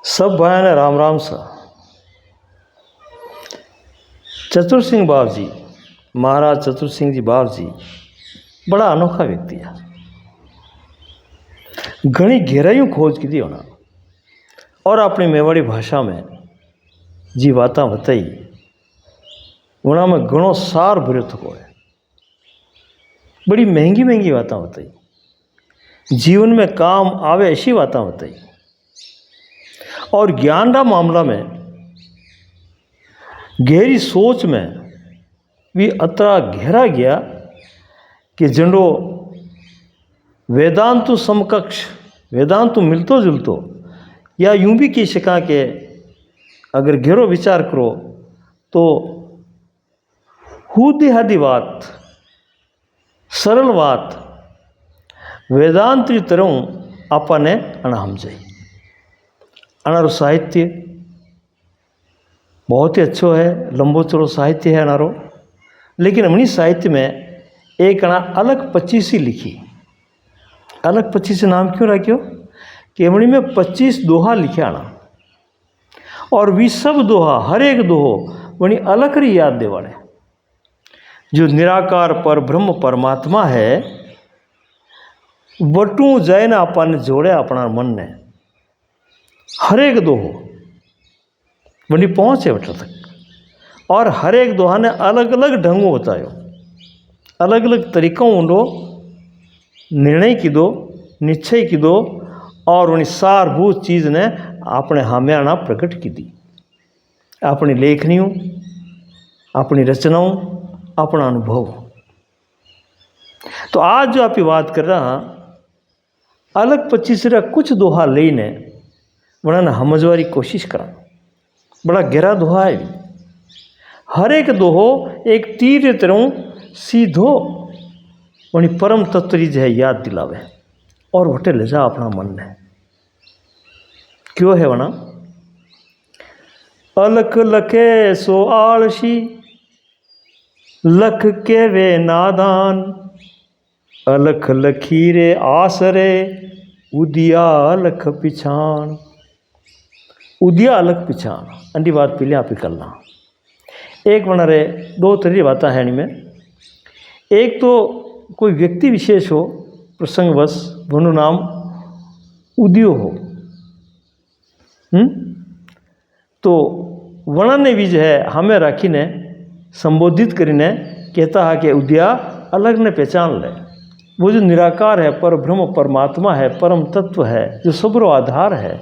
सब भाइयों ने राम राम सा। चतुर सिंह बाप जी, महाराज चतुर सिंह जी बाप जी बड़ा अनोखा व्यक्ति है। घनी गहराइयों खोज की थी होना और अपनी मेवाड़ी भाषा में जी बातें बताई उन्होंने घणो सार भरो थको है। बड़ी महंगी महंगी बातें बताई, जीवन में काम आवे ऐसी बातें बताई और ज्ञान का मामला में गहरी सोच में भी अतरा गहरा गया कि जंडो वेदांतु समकक्ष वेदांतु मिलतो जुलतो या यूं भी कह सका कि अगर गहरो विचार करो तो हूदी हादी बात सरल बात वेदांत की तरह आपने अना समझाई। अनारो साहित्य बहुत ही अच्छो है, लंबो चौड़ो साहित्य है अनारो, लेकिन हमनी साहित्य में एक अना अलग 25 लिखी। अलग 25 नाम क्यों रखियो कि हमनी में 25 दोहा लिखा आना और वी सब दोहा हर एक दोहो वनी अलग री याद देवाड़े। जो निराकार पर ब्रह्म परमात्मा है वटू जय ने अपन जोड़े अपना मन ने हर एक दोहो वनी पहुँचे वट तक और हर एक दोहा ने अलग अलग ढंगों बतायो, अलग अलग तरीक़ों उनको निर्णय की दो, निश्चय की दो और उन सारभूत चीज़ ने अपने हाम्याना प्रकट की दी। अपनी लेखनियों, अपनी रचनाओं, अपना अनुभव। तो आज जो आप बात कर रहा अलग 25 कुछ दोहा लेने उन्होंने समझवारी कोशिश करा। बड़ा गहरा दोहा है भी। हर एक दोहो एक तीर तरह सीधो वनी परम तत्व जो है याद दिलावे और वटे ले जा अपना मन ने। क्यों है वना अलख लखे सो आलसी लख के वे नादान अलख लखीरे आसरे उदिया अलख पिछाण। उदिया अलग पिछाण अंडी बात पहले आप ही करना। एक बना रहे दो तरह की बातें हैं इनमें। एक तो कोई व्यक्ति विशेष हो प्रसंगवश वनु नाम उदियो हो तो वना ने भी जो है हमें राखी ने संबोधित करीने कहता है कि उदिया अलग ने पहचान ले। वो जो निराकार है, पर ब्रह्म परमात्मा है, परम तत्व है, जो सबरो आधार है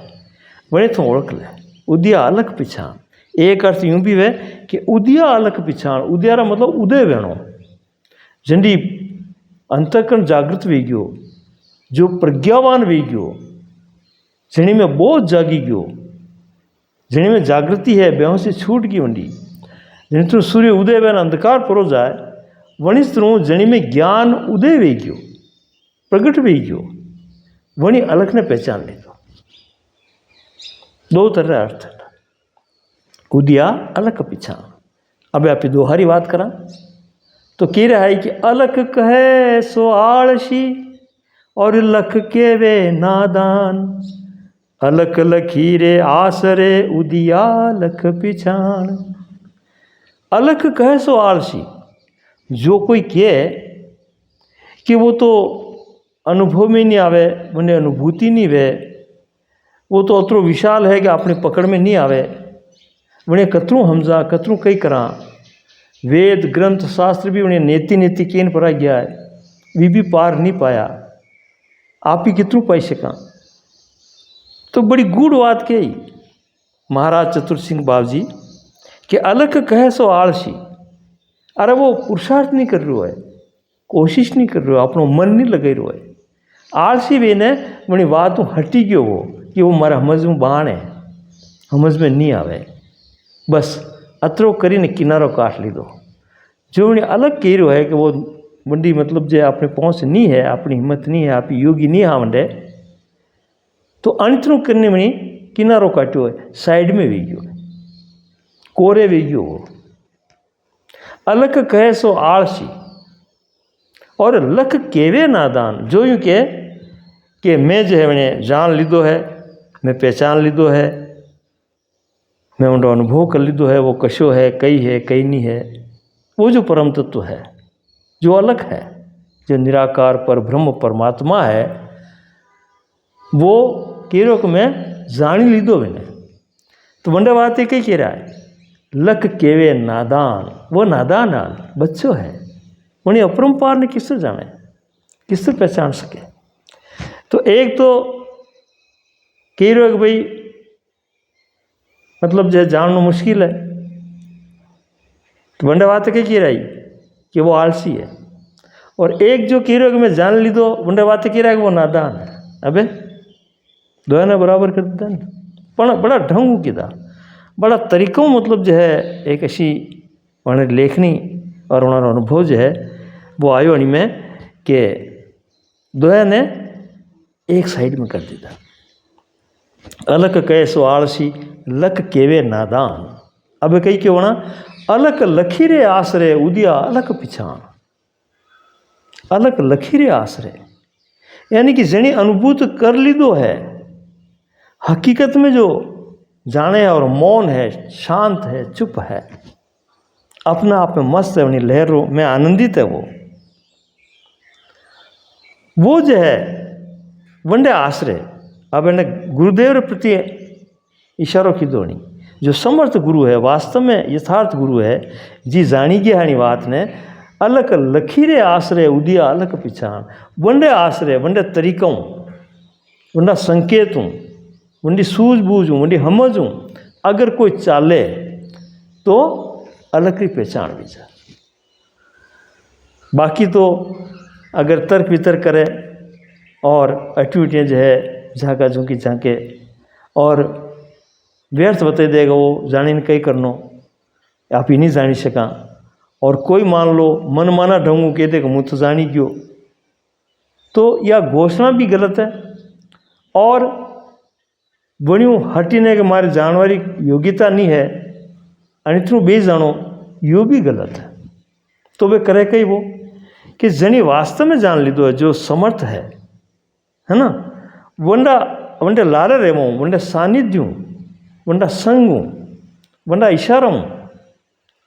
वही तो ओळख ले। उदिया अलग पिछाण एक अर्थ यूं भी है कि उदिया अलग पिछाण। उदिया रा मतलब उदय वेणो जंडी अंतकरण जागृत वी गयो, जो प्रज्ञावान वी गयो, जणी में बोध जागी गयो, जणी में जागृति है, बेहों से छूट गई वंडी। जणी तो सूर्य उदय वेन अंधकार परो जाए वणी तरह जणी में ज्ञान उदय वे गयो, प्रगट वे गयो, वणी अलग ने पहचान ली। दो तरह अर्थ है उदिया अलग पिछाण। अब आप दोहारी बात करा तो कह रहा है कि अलख कहे सो आलसी और लख के वे नादान अलख लखीरे आसरे उदिया लख पिछाण। अलख कहे सो आलसी, जो कोई कहे कि वो तो अनुभव में नहीं आवे, उन्हें अनुभूति नहीं वे, वो तो अतरो विशाल है कि अपनी पकड़ में नहीं आवे, उन्हें कतरू हमजा कतरू कई करा। वेद ग्रंथ शास्त्र भी उन्हें नेति नेति केन परा गया है, वी भी पार नहीं पाया, आप ही कितरू पाई सका। तो बड़ी गूढ़ बात कही महाराज चतुर सिंह बाप जी कि अलग कहे सो आलसी। अरे वो पुरुषार्थ नहीं कर रहा है, कोशिश नहीं कर रहा है, अपनो मन नहीं लगे रहा है। आलसी वे ने बड़ी बात हटी गयो वो कि वो मारा समझ में बाण है, समझ में नहीं आवे, बस अतरो करीने किनारो काट लीधो। जो उन्हें अलग कह रहा है कि वो बंडी मतलब जो अपने पहुँच नहीं है, अपनी हिम्मत नहीं है, आप योगी नहीं हाँ मंडे, तो अणितरू करने में किनारो काट्यो है, साइड में वे गयो, कोरे वे गयो। अलग कहे सो आलसी और लख केवे नादान। जो यूँ के मैं जो है मैंने जान लीधो है, मैं पहचान लीधो है, मैं उनका अनुभव कर लीधो है वो कशो है कई नहीं है। वो जो परम तत्व है जो अलग है, जो निराकार पर ब्रह्म परमात्मा है, वो केरोक में जानी लीधो मैंने। तो बंडा बात कही कह रहा है, लक केवे नादान, वो नादान बच्चो है, उन्हें अपरंपार ने किससे जाने, किससे पहचान सके। तो एक तो कह रहे हो कि भाई मतलब जो जानना मुश्किल है, तो बंडा बात कह रहा है कि वो आलसी है। और एक जो कह रहे हो कि मैं जान ली दो, बंडा बात कह रहा है कि वो नादान है। अबे दोनों ने बराबर कर दिया ना, पर बड़ा ढंग किया, बड़ा तरीकों मतलब जो है एक ऐसी उन्होंने लेखनी और उन्होंने अनुभव जो है वो आयो अणी में कि दोया ने एक साइड में कर दिया। अलग कहे सो आलसी, लक केवे नादान। अब कही क्यों ना, अलग लखीरे आसरे उदिया अलग पिछाण। अलग लखीरे आसरे यानी कि जनी अनुभूत कर लीधो है, हकीकत में जो जाने और मौन है, शांत है, चुप है, अपना आप में मस्त है, उन्हीं लहरों में आनंदित है, वो जो है वंडे आश्रय। अब इन्हें गुरुदेव प्रति इशारो कीधो नहीं, जो समर्थ गुरु है, वास्तव में यथार्थ गुरु है, जी जानी गया हानी बात ने, अलग लखीरे आश्रय उदिया अलग पिछाण। वंडे आश्रय, वंडे तरीकों, वंडा संकेतों, वंडी सूझबूझूँ, वंडी समझूँ, अगर कोई चाले तो अलग की पहचान भी जाए। बाकी तो अगर तर्क वितर्क करे और एक्टिविटियाँ जो है झाँका झुंकी झाँके और व्यर्थ बता देगा, वो जानी ने कई करनो आप ही नहीं जानी सका। और कोई मान लो मनमाना ढंगू कह दे कि मुँह तो जानी गयो, तो यह घोषणा भी गलत है। और बणियों हटीने के मारे जानवारी योग्यता नहीं है और इतनू बे जानो, यो भी गलत है। तो वे करे कई वो कि जनी वास्तव में जान लीधो है, जो समर्थ है ना, वंडा वंडे लारे रेवो, वंडे सानिध्यू, वंडा संगू, वंडा इशारों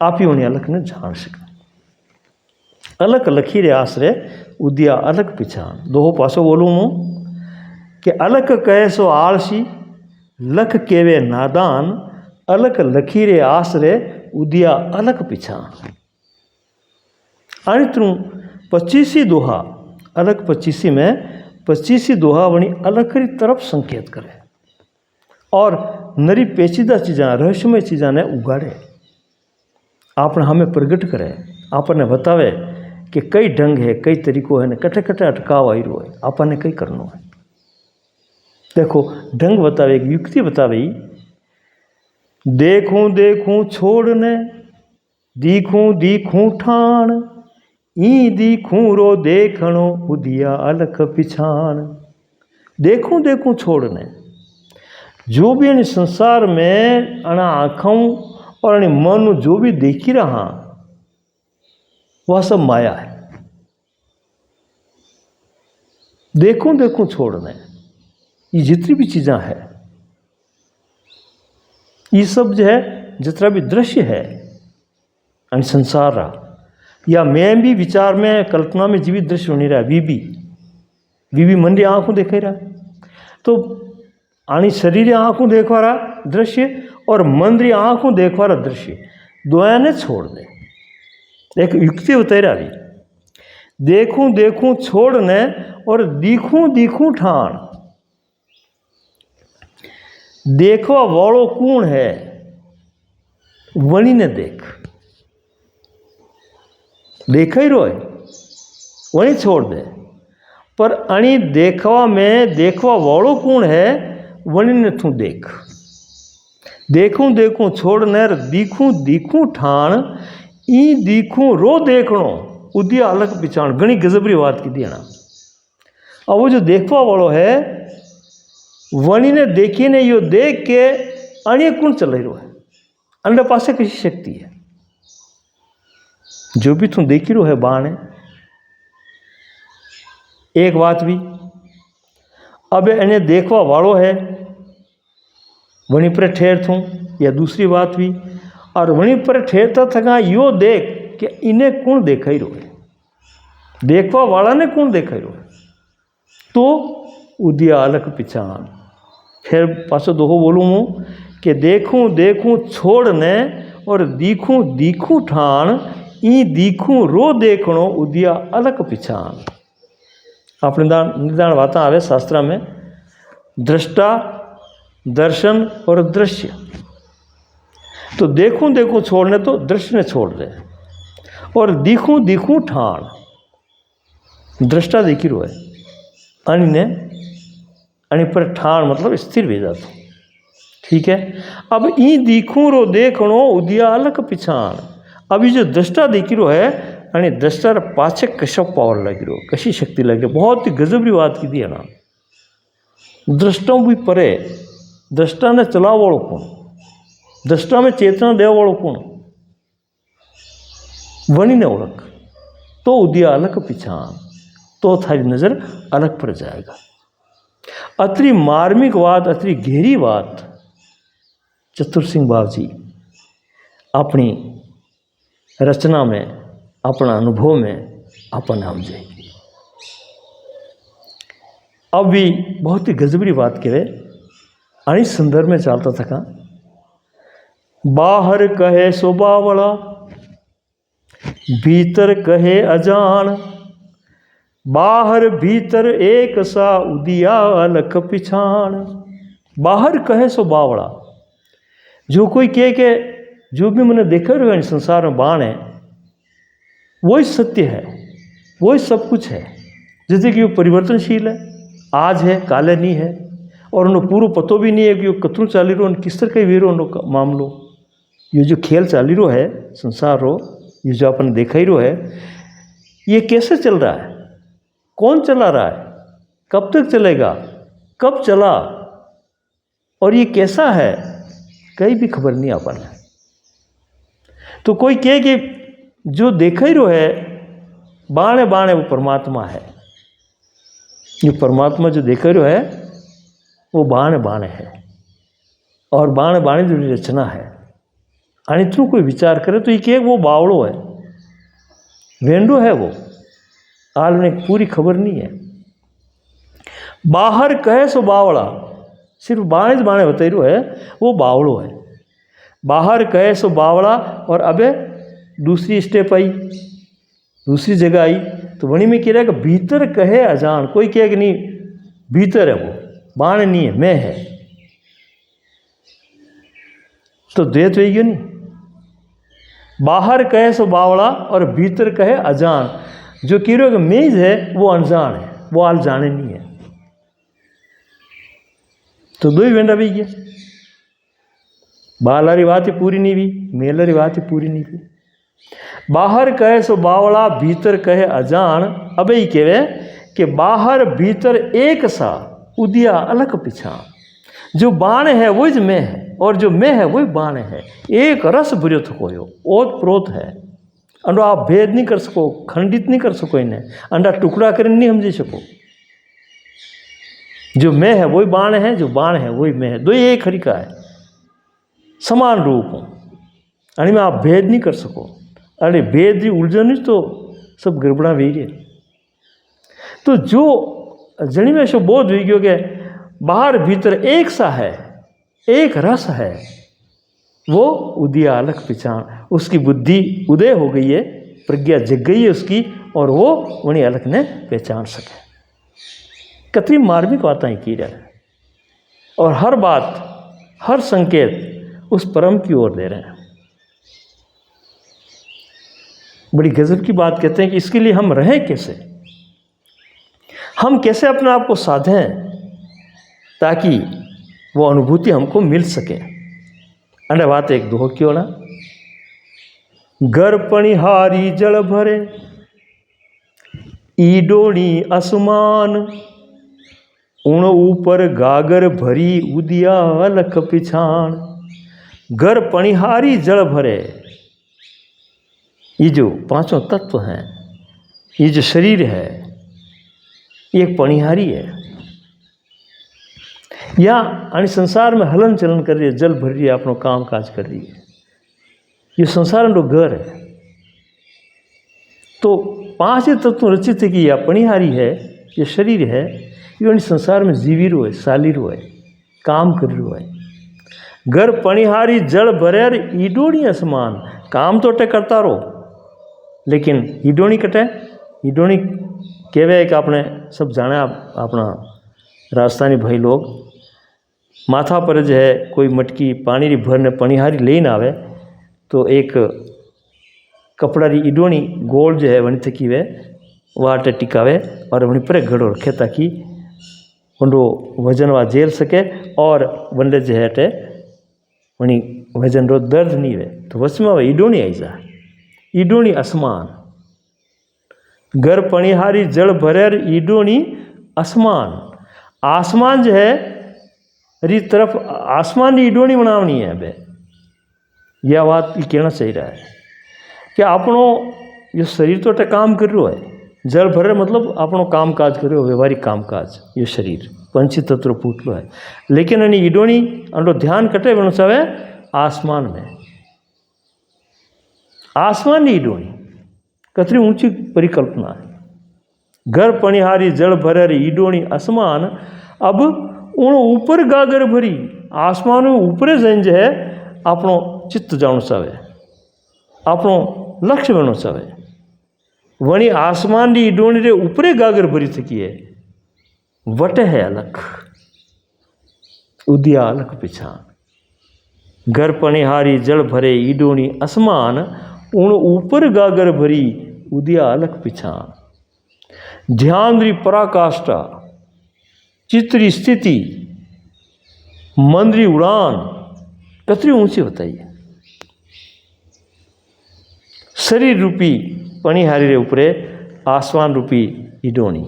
आप ही उन्हें अलग ने जान सके। अलग लखीरे आश्रय उदिया अलग पिछाण। दो पासो बोलूँ हूँ कि अलग कहे सो आलसी, लख केवे नादान, अलग लखीरे आश्रय उदिया अलग पिछाण। अणित्रु 25 दोहा, अलग 25 में 25 दोहा बनी अलग की तरफ संकेत करे और नरी पेचीदा चीज़ा, रहस्यमय चीज़ा ने उगाड़े, आपने हमें प्रगट करे, आपने बतावे कि कई ढंग है, कई तरीकों है, कटे कटे अटकाव आई रो है, आपने कई करनो है। देखो ढंग बतावे, एक युक्ति बतावे, देखूं देखूं छोड़ने, दीखूं दीखूं ठाण, ई दीखूं रो देखणो उदिया अलख पिछाण। देखूं देखूं छोड़ने, जो भी इन संसार में अना आँखों और अने मन जो भी देखी रहा वह सब माया है। देखूं देखूं छोड़ने, ये जितनी भी चीज़ां है, ये सब जो है जितना भी दृश्य है अन संसार रहा, या मैं भी विचार में कल्पना में जीवित दृश्य नहीं रहा, भी मन री आँखों देखे रहा, तो आनी शरीर आँखों देखवा रहा दृश्य और मन री आँखों देखवा रहा दृश्य, दोया ने छोड़ दे। एक युक्ति बता रहा भी, देखूं देखूं छोड़ने और दीखूं दीखूं ठाण। देखवा वालों कौन है, वनी ने देख, देखा ही रोए वही छोड़ दे। पर अणी देखवा में देखवा वालों कौन है, वनी ने तू देख। देखूं देखूं छोड़ने दीखूं दीखूं ठाण, ई दीखूं रो देखणो उदिया अलग पिछाण। घनी गजबरी बात की दी ना। अब वो जो देखवा वालों है वनी ने देखी ने यो देख के अणिय कौन चल रही है, अंडे पासे किसी शक्ति है, जो भी तू देखी रो है बाण। एक बात भी, अब इन्हें देखवा वालों है वहीं पर ठहर थूँ या दूसरी बात भी, और वहीं पर ठहरता थका यो देख कि इन्हें कौन देखा ही रोए, देखवा वाला ने कौन देखा ही रोए, तो उदिया अलग पिछान। फिर पाछो दोहो बोलूँ हूँ कि देखूँ देखूँ छोड़ने और दीखूँ दीखूँ ठाण, ई दीखूँ रो देखणो उदिया अलग पिछान। अपने निदान बातें आवे शास्त्रा में, दृष्टा, दर्शन और दृश्य। तो देखूँ देखूँ छोड़ने तो दृश्य ने छोड़ दे, और दीखूँ दीखूँ ठाण, दृष्टा देखी रो है अनि पर ठाण मतलब स्थिर भी जाता। ठीक है, अब ई दीखूँ रो देखणो उदिया अलग पिछान। अभी जो दृष्टा देखी रो है आणि दृष्टा पाछे कशो पावर लगी रो, कशी शक्ति लगी, बहुत ही गजबरी बात की दी है ना। दृष्टों भी परे, दृष्टा ने चलाव वालों कौन, दृष्टा में चेतना देव वालों कौन, वनी ने ओळख, तो उदिया अलग पिछान, तो थारी नजर अलग पड़ जाएगा। अतरी मार्मिक बात, अतरी गहरी बात चतुर सिंह बाब जी अपनी रचना में, अपना अनुभव में अपन नाम जाए। अब भी बहुत ही गजबरी बात कहे, आणि संदर्भ में चलता थका, बाहर कहे सो बावड़ा, भीतर कहे अजान, बाहर भीतर एक सा उदिया अलग पिछान। बाहर कहे सो बावड़ा, जो कोई कहे के जो भी मैंने देखा रहे संसार में बाण है, वही सत्य है, वही सब कुछ है। जैसे कि वो परिवर्तनशील है, आज है काले नहीं है, और उन्हें पूरा पतो भी नहीं है कि वो कतरू चाली रो, किस तरह का वीरो मामलो, ये जो खेल चाली रो है संसार रो, ये जो अपन देखा ही रो है, ये कैसे चल रहा है, कौन चला रहा है, कब तक चलेगा, कब चला, और ये कैसा है, कहीं भी खबर नहीं अपन है। तो कोई कहे कि जो देखा ही रो है बाणे बाणे वो परमात्मा है, ये परमात्मा जो देखा रो है वो बाणे बाणे है, और बाणे बाणे जो रचना है। आणि इतनों कोई विचार करे तो ये कहे वो बावड़ो है, वेंडो है, वो आल में पूरी खबर नहीं है। बाहर कहे सो बावड़ा, सिर्फ बाणे बाणे बताई रो है वो बावड़ो है। बाहर कहे सो बावड़ा, और अबे दूसरी स्टेप आई, दूसरी जगह आई, तो वहीं में कह रहा है कि भीतर कहे अजान। कोई कहे कि नहीं भीतर है वो, बाण नहीं है, मैं है, तो द्वैत वही नहीं। बाहर कहे सो बावड़ा और भीतर कहे अजान, जो कह रहे हो कि मेज है वो अनजान है, वो आल जाने नहीं है, तो दो ही वेंडा भी गया। बालारी बात ही पूरी नहीं हुई, मेलरी बात ही पूरी नहीं हुई। बाहर कहे सो बावड़ा, भीतर कहे अजान। अब ही कहे कि बाहर भीतर एक सा उदिया अलग पिछान। जो बाण है वही मैं है, और जो मैं है वही बाण है, एक रस बुरे थकोयो, ओत प्रोत है। अंडो आप भेद नहीं कर सको, खंडित नहीं कर सको, इन्हें अंडा टुकड़ा कर नहीं समझी सको। जो मैं है वही बाण है, जो बाण है वही मैं है, दो एक हरिका है, समान रूप हो, आणि में आप भेद नहीं कर सको। अरे भेद ही उलझन तो सब गड़बड़ा भी गए। तो जो जनी में सो बोध हुई गयो कि बाहर भीतर एक सा है, एक रस है, वो उदिया अलग पिछान, उसकी बुद्धि उदय हो गई है, प्रज्ञा जग गई है उसकी, और वो उन्हें अलग ने पहचान सके। कितनी मार्मिक बातें की रहे हैं, और हर बात, हर संकेत उस परम की ओर दे रहे हैं। बड़ी गजब की बात कहते हैं कि इसके लिए हम रहें कैसे, हम कैसे अपने आप को साधें ताकि वो अनुभूति हमको मिल सके। अरे बात एक दो क्यों ना, घर पणिहारी जल भरे, ईडोणी आसमान, उण ऊपर गागर भरी उदिया अलख पिछाण। घर पणिहारी जल भरे, ये जो पांचों तत्व हैं, ये जो शरीर है, ये एक पणिहारी है, या आणि संसार में हलन चलन कर रही है, जल भर रही है, अपनो काम काज कर रही है। ये संसार में घर है। तो पांच तत्व रचित है कि यह पणिहारी है, ये शरीर है, ये संसार में जीवी रो है, साली रो है, काम कर रो है। घर पणिहारी जल भरेर ईडोणी असमान, काम तो अटे करता रहो लेकिन ईडोणी कटे। ईडोणी कहवे कि आपने सब जाने, अपना राजस्थानी भाई लोग माथा पर जो है कोई मटकी पानी री भरने पणिहारी लेने आवे तो एक कपड़ा री ईडोणी गोल जो है वनी थकी वे वाटे टिकावे और वनी पर घड़ो रखे ताकि वंडो वजन वा झेल सके और वंडे जो है टे वनी वजन रो दर्द नहीं वे। तो वसमा वे ईडोणी आई जा, ईडोणी असमान। घर पणिहारी जल भरेर ईडोणी असमान। आसमान जो है री तरफ आसमान की ईडोणी बनावनी है। बे यह बात कहना चाहिए रहा है कि आपनो ये शरीर तो काम कर रहा है, जल भरे मतलब आपनो काम काज कर रहे हो, व्यवहारिक काम काज, ये शरीर पंची तत्व फूटलो है। लेकिन एनी ईडोणी अंडो ध्यान कटे बनो चाहे आसमान में। आसमान की ईडोणी कतरी ऊंची परिकल्पना है। घर पणिहारी जल भरे ईडोणी असमान। अब उन ऊपर गागर भरी, आसमान में ऊपरे जन जो है आपनो चित्त जानो चाहे, आपनो लक्ष्य बनो चाहे। वनी आसमान की ईडोणी रे ऊपरे गागर भरी थकी है, वटे है अलख, उदिया अलख पिछान। घर पणिहारी जल भरे ईडोणी असमान, उन ऊपर गागर भरी उदिया अलख पिछान। ध्यान री पराकाष्ठा, चित्री स्थिति, मन री उड़ान कतरी ऊंची बताई है। शरीर रूपी पणिहारी रे ऊपरे आसमान रूपी ईडोणी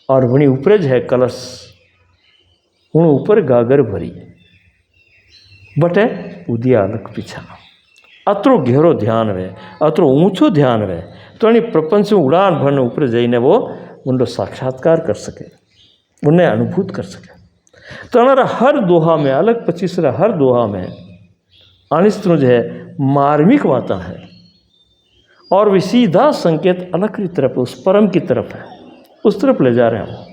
और वनी ऊपरे जो है कलश, उन ऊपर गागर भरी बटे उदिया अलग पीछा। अतरो गहरो ध्यान वे, अतरो ऊंचो ध्यान वे तो अणी प्रपंच में उड़ान भरने ऊपर जाइने वो उनको साक्षात्कार कर सके, उन्हें अनुभूत कर सके। तो हमारा हर दोहा में अलग 25 हर दोहा में अनिस्त्र जो है मार्मिक बातें है और वे सीधा संकेत अलग की तरफ, उस परम की तरफ है, उस तरफ ले जा रहे हैं।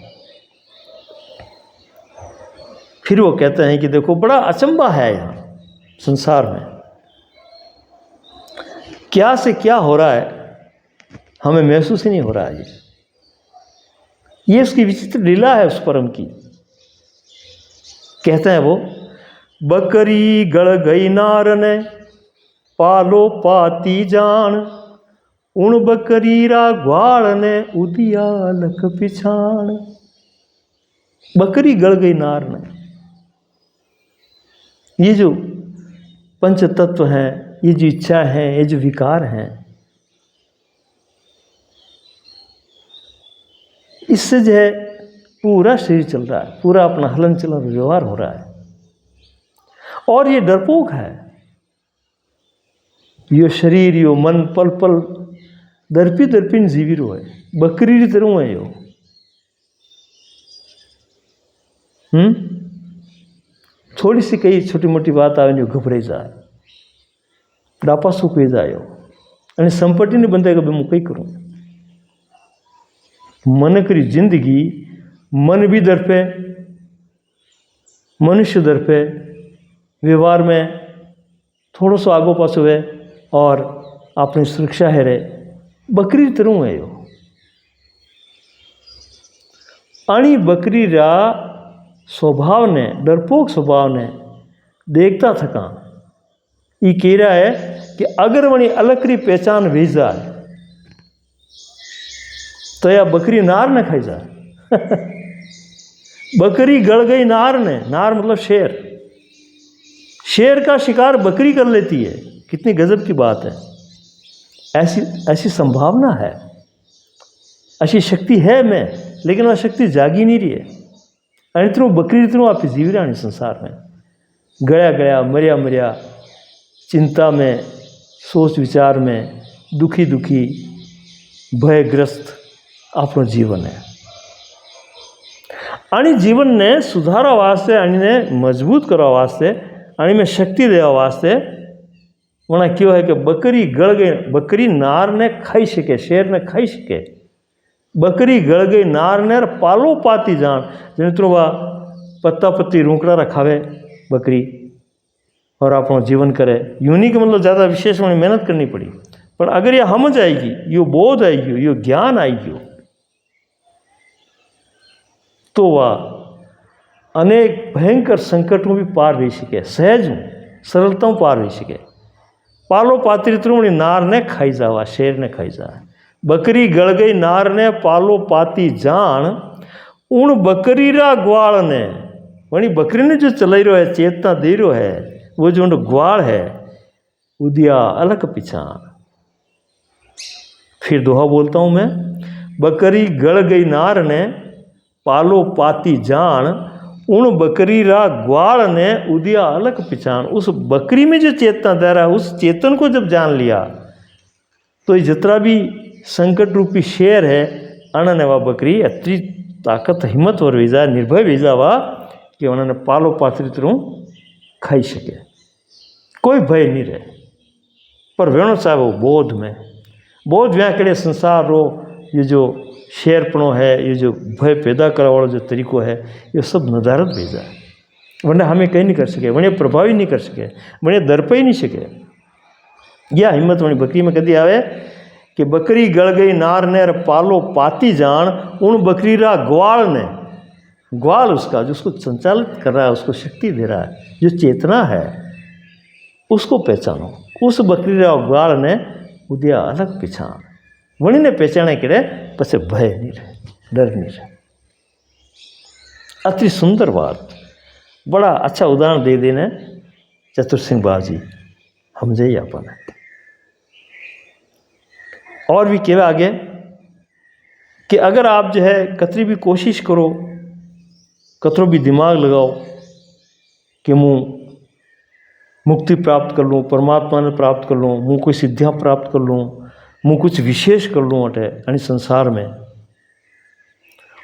फिर वो कहते हैं कि देखो बड़ा अचंबा है यहाँ संसार में, क्या से क्या हो रहा है हमें महसूस ही नहीं हो रहा है। ये उसकी विचित्र लीला है उस परम की। कहते हैं वो, बकरी गड़ गई नार ने पालो पाती जान, उन बकरी रा ग्वाल ने उदिया लख पिछाण। बकरी गड़ गई नार ने, ये जो पंच तत्व हैं, ये जो इच्छा है, ये जो विकार हैं, इससे जो है पूरा शरीर चल रहा है, पूरा अपना हलन चलन व्यवहार हो रहा है। और ये डरपोक है, यो शरीर यो मन पल पल दर्पी दर्पिन जीवी रो है, बकरी री तरह है यो। थोड़ी सी कई छोटी मोटी बात आवे जो घबराई जाए, डापा सूक जायो અને સંપત્તિની બંધાઈ કે હું કઈ કરું। मन की जिंदगी मन भी दरपे, मनुष्य दरपे, व्यवहार में थोड़ा सा आगो पास हुए और अपनी सुरक्षा है रे, बकरी तरह है यो। अणी बकरी रा स्वभाव ने, डरपोक स्वभाव ने देखता थका ये कह रहा है कि अगर वनी अलकरी पहचान वी जाए तो या बकरी नार न खाई जाए। बकरी गड़ गई नार ने, नार मतलब शेर, शेर का शिकार बकरी कर लेती है, कितनी गजब की बात है। ऐसी संभावना है, ऐसी शक्ति है में, लेकिन वह शक्ति जागी नहीं रही है। इतनों बकरी इतनों आप जीव रहा संसार में, गया गया मरिया मरिया, चिंता में, सोच विचार में, दुखी दुखी, भयग्रस्त अपनो जीवन है। आणि जीवनને સુધારવા વાસ્તે અને મજબૂત કરવા વાસ્તે અને મેં શક્તિ દેવા વાસ્તે વણા કયો હે કે બકરી ગળ ગઈ, બકરી નારને ખાઈ શકે, શેરને ખાઈ શકે, બકરી ગળ ગઈ નારને પાલો પાતી જાણ, જેને तो पत्ता पत्ती रूंकड़ा खावे बकरी और अपना जीवन करे। यूनिक मतलब ज़्यादा विशेष में मेहनत करनी पड़ी, पर अगर ये समझ आएगी, यो बोध आएगी, यो ज्ञान आएगी, तो वह अनेक भयंकर संकटों भी पार रही सके, सहज सरलता पार रही सके। पालो पात्री त्रुणी नार ने खाई जावा, शेर ने खाई जा, बकरी गड़ गई नार ने पालो पाती जान, उन बकरी रा ग्वाल ने, वही बकरी ने जो चलाई रो है, चेतना दे रो है, वो जो ग्वाल है, उदिया अलग पिछाण। फिर दोहा बोलता हूँ मैं, बकरी गड़ गई नार ने पालो पाती जान, उन बकरी रा ग्वाल ने उदिया अलग पिछाण। उस बकरी में जो चेतना दे रहा है, उस चेतन को जब जान लिया, तो ये जितना भी संकट रूपी शेर है, अनने वह बकरी अति ताकत हिम्मत और वीजा निर्भय वीजा वा कि उन्होंने पालो पात्री तरह खाई सके, कोई भय नहीं रहे। पर वेणो साहब वो बोध में, बोध व्याकड़े संसार रो ये जो शेरपणो है, ये जो भय पैदा करने वाला जो तरीको है, ये सब नदारत भेजा है, वरना हमें कहीं नहीं कर सके, वने प्रभावी नहीं कर सके, वने दर्प ही नहीं सके। यह हिम्मत वनी बकरी में कदी आवे कि बकरी गड़ गई नार ने पालो पाती जान, उन बकरी रा ग्वाल ने, ग्वाल उसका जो उसको संचालित कर रहा है, उसको शक्ति दे रहा है, जो चेतना है उसको पहचानो। उस बकरी रा ग्वाल ने उदिया अलग पिछाण, वणी ने पहचाने के पछे भय नहीं रहे, डर नहीं रहे। अति सुंदर बात, बड़ा अच्छा उदाहरण दे देने चतुर सिंह बाजी हम जाइए अपन। और भी कहवा आगे कि अगर आप जो है कतरी भी कोशिश करो, कतरो भी दिमाग लगाओ कि मुँह मुक्ति प्राप्त कर लूँ, परमात्मा ने प्राप्त कर लूँ, मुँह कोई सिद्धियाँ प्राप्त कर लूँ, मुँह कुछ विशेष कर लूँ अटे यानी संसार में,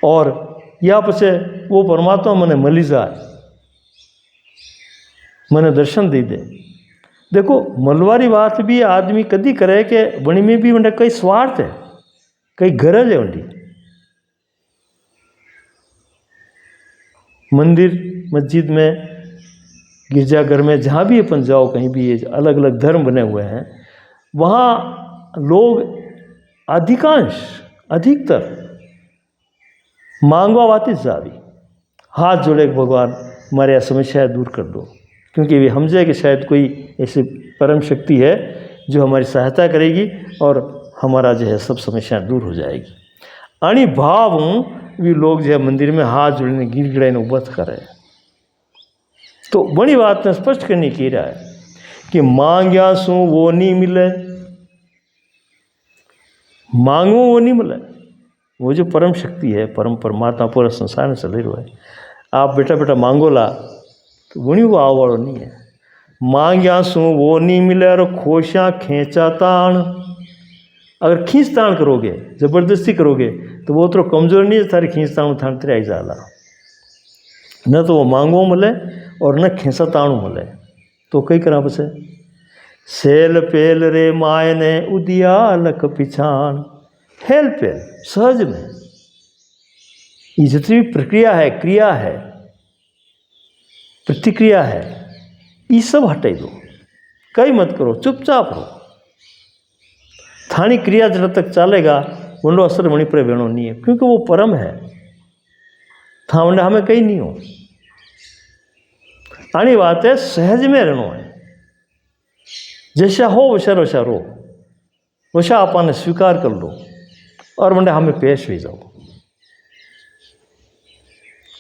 और या पछे वो परमात्मा मने मिली जाए, मने दर्शन दे दे। देखो मलवारी बात भी आदमी कदी करे कि वणी में भी वंडे कई स्वार्थ है, कई गरज है वंडी। मंदिर मस्जिद में, गिरजाघर में, जहाँ भी अपन जाओ, कहीं भी ये अलग अलग धर्म बने हुए हैं, वहाँ लोग अधिकतर मांगवा वाती जावी, हाथ जोड़े भगवान हमारे समस्या दूर कर दो, क्योंकि वे समझे कि शायद कोई ऐसी परम शक्ति है जो हमारी सहायता करेगी और हमारा जो है सब समस्याएं दूर हो जाएगी। अणी भाव भी लोग जो है मंदिर में हाथ जोड़ने गिड़गिड़ाई ने उबत करे। तो बड़ी बात ने स्पष्ट करने की रहा है कि मांग्या सू वो नहीं मिले, मांगो वो नहीं मिले। वो जो परम शक्ति है, परम परमात्मा पूरा संसार में चल रही है, आप बेटा बेटा मांगो ला, तो वणी वो आव वालों नहीं है। मांग्या सू वो नहीं मिले और खोशा खींचा ताण, अगर खींच ताण करोगे, जबरदस्ती करोगे, तो वो तो कमजोर नहीं है, थारी खींच ताण थान तेरे आई जाला, न तो वो मांगो मिले और न खींचा ताणू मिले। तो कई करा पछे सेल पेल रे माय ने उदिया लक पिछाण, हेल पेल सहज में ये जितनी भी प्रक्रिया है, क्रिया है, प्रतिक्रिया है, ये सब हटाई दो, कई मत करो, चुपचाप रहो। थानी क्रिया जब तक चलेगा वंडो असर वणी पर वेणो नहीं है, क्योंकि वो परम है, था वंडा हमें कहीं नहीं हो। आनी बात है सहज में रहना है, जैसा हो वैसा वैसा रो, वैसा आपने स्वीकार कर लो और वंडे हमें पेश भी जाओ।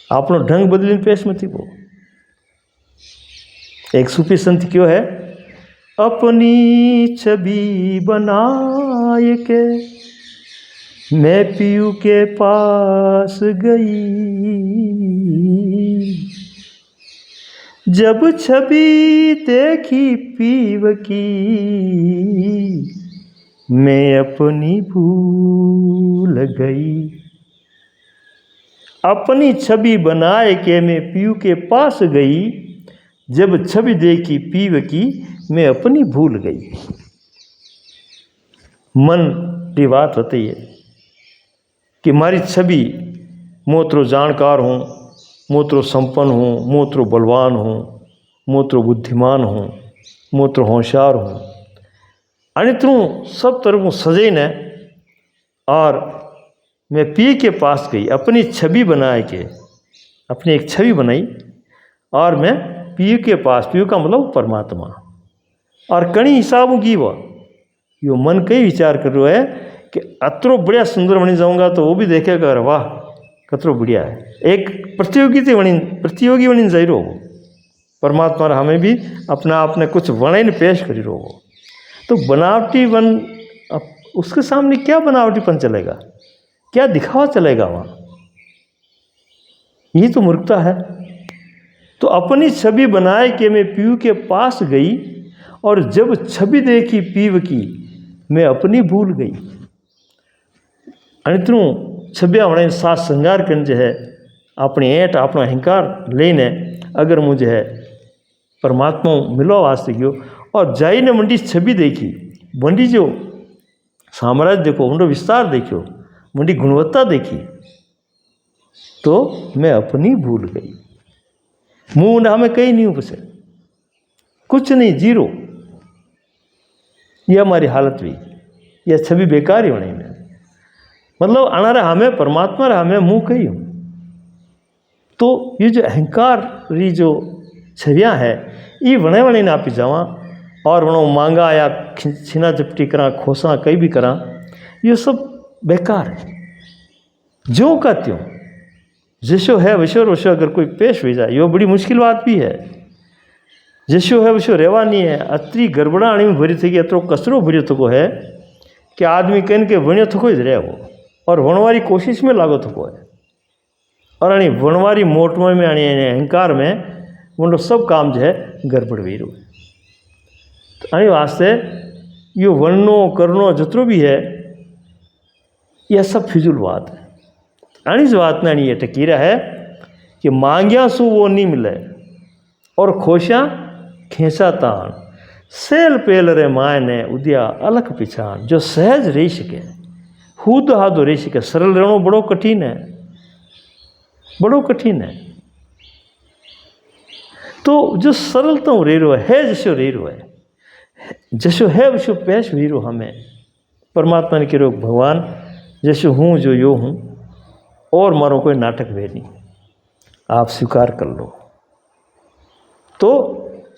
आपनो ढंग बदली पेश मत हो। एक सूफी संत क्यों है, अपनी छवि बनाए के मैं पीयू के पास गई, जब छवि देखी पीव की मैं अपनी भूल गई। अपनी छवि बनाए के मैं पीयू के पास गई, जब छवि देखी पीव की मैं अपनी भूल गई। मन की बात होती है कि मारी छवि मोत्रो जानकार हूँ, मोत्रो संपन्न हूँ, मोत्रो बलवान हूँ, मोत्रो बुद्धिमान हूँ, मोत्रो होशियार हूँ, आणि तू सब तरफ सजे ने। और मैं पी के पास गई, अपनी छवि बनाए के, अपनी एक छवि बनाई, और मैं पी के पास, पी का मतलब परमात्मा, और कणी हिसाबों की वो यो मन कई विचार कर रहा है कि अतरो बढ़िया सुंदर बनी जाऊंगा तो वो भी देखेगा, अरे वाह कतरो बढ़िया है। एक प्रतियोगी बनी जाई रो परमात्मा रा हमें भी अपना आपने कुछ वणन पेश करी रो। तो बनावटी वन उसके सामने क्या बनावटीपन चलेगा, क्या दिखावा चलेगा वहाँ, यही तो मूर्खता है। तो अपनी छवि बनाए के मैं पीयू के पास गई, और जब छवि देखी पीव की मैं अपनी भूल गई। अणितरू छबिया होने साथ श्रृंगार करने जो है अपनी ऐट अपना अहंकार लेने अगर मुझे है परमात्मा मिलो वास्ते गयो, और जाई ने मंडी छवि देखी, मंडी जो साम्राज्य देखो, मंडो विस्तार देखो, मंडी गुणवत्ता देखी, तो मैं अपनी भूल गई। मुँह हमें कहीं नहीं उपसे, कुछ नहीं, जीरो। यह हमारी हालत हुई, यह छवि बेकार ही होने में, मतलब अनारा हमें परमात्मा रहा हमें मुँह कही हूँ। तो ये जो अहंकार री जो छवियाँ है ये वणे वणे ना पी जावा, और वणो मांगा या छीना झपटी करा, खोसा कहीं भी करा, ये सब बेकार है। जो का त्यों जैसो है वैसो रोशो अगर कोई पेश हो जाए, यो बड़ी मुश्किल बात भी है। जैसो है वैसो रहवा नहीं है, अतरी गड़बड़ाणी में भरी थी कि अतरो कचरो भरियो थको है कि आदमी कहन के वणियो थको ही रहे वो, और वणवारी कोशिश में लागो थको है, और अणी वणवारी मोटमा में अणी अहंकार में वो सब काम जो है गड़बड़ वीरो। तो अणी वास्ते यो वणनो करनो जितरो भी है यह सब फिजूल बात है। अणी ज बात ने ये टकी रहा है कि मांगिया सु वो नहीं मिले, और खोशा खेसा तान, सेल पेल रे माय ने उदिया अलख पिछाण, जो सहज रही सके, हूद हादो रही सके। सरल रहना बड़ो कठिन है, बड़ो कठिन है। तो जो सरलता रह रो है जैसो रह रो है, जैसो है वैसो पेश वीरो हमें परमात्मा ने कहो भगवान जैसो हूँ जो यो हूँ, और मारो कोई नाटक वे नहीं, आप स्वीकार कर लो। तो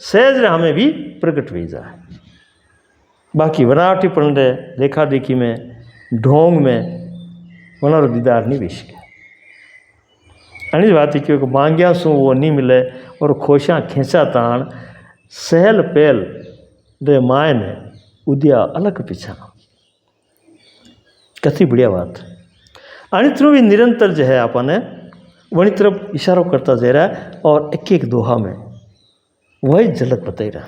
सहज हमें भी प्रकट हो जाए। बाकी बनावटी पन रे देखा देखी में ढोंग में वनारो दीदार नहीं बेच के। अणी बात क्योंकि मांगिया सु वो नहीं मिले, और खोशा खेचा ताण, सहल पहल रे माय ने उदिया अलग पीछा। कथी बढ़िया बात। अणी तरफ भी निरंतर जो है अपने वही तरफ इशारो करता जा रहा है, और एक एक दोहा में वही झलक बताई रहा,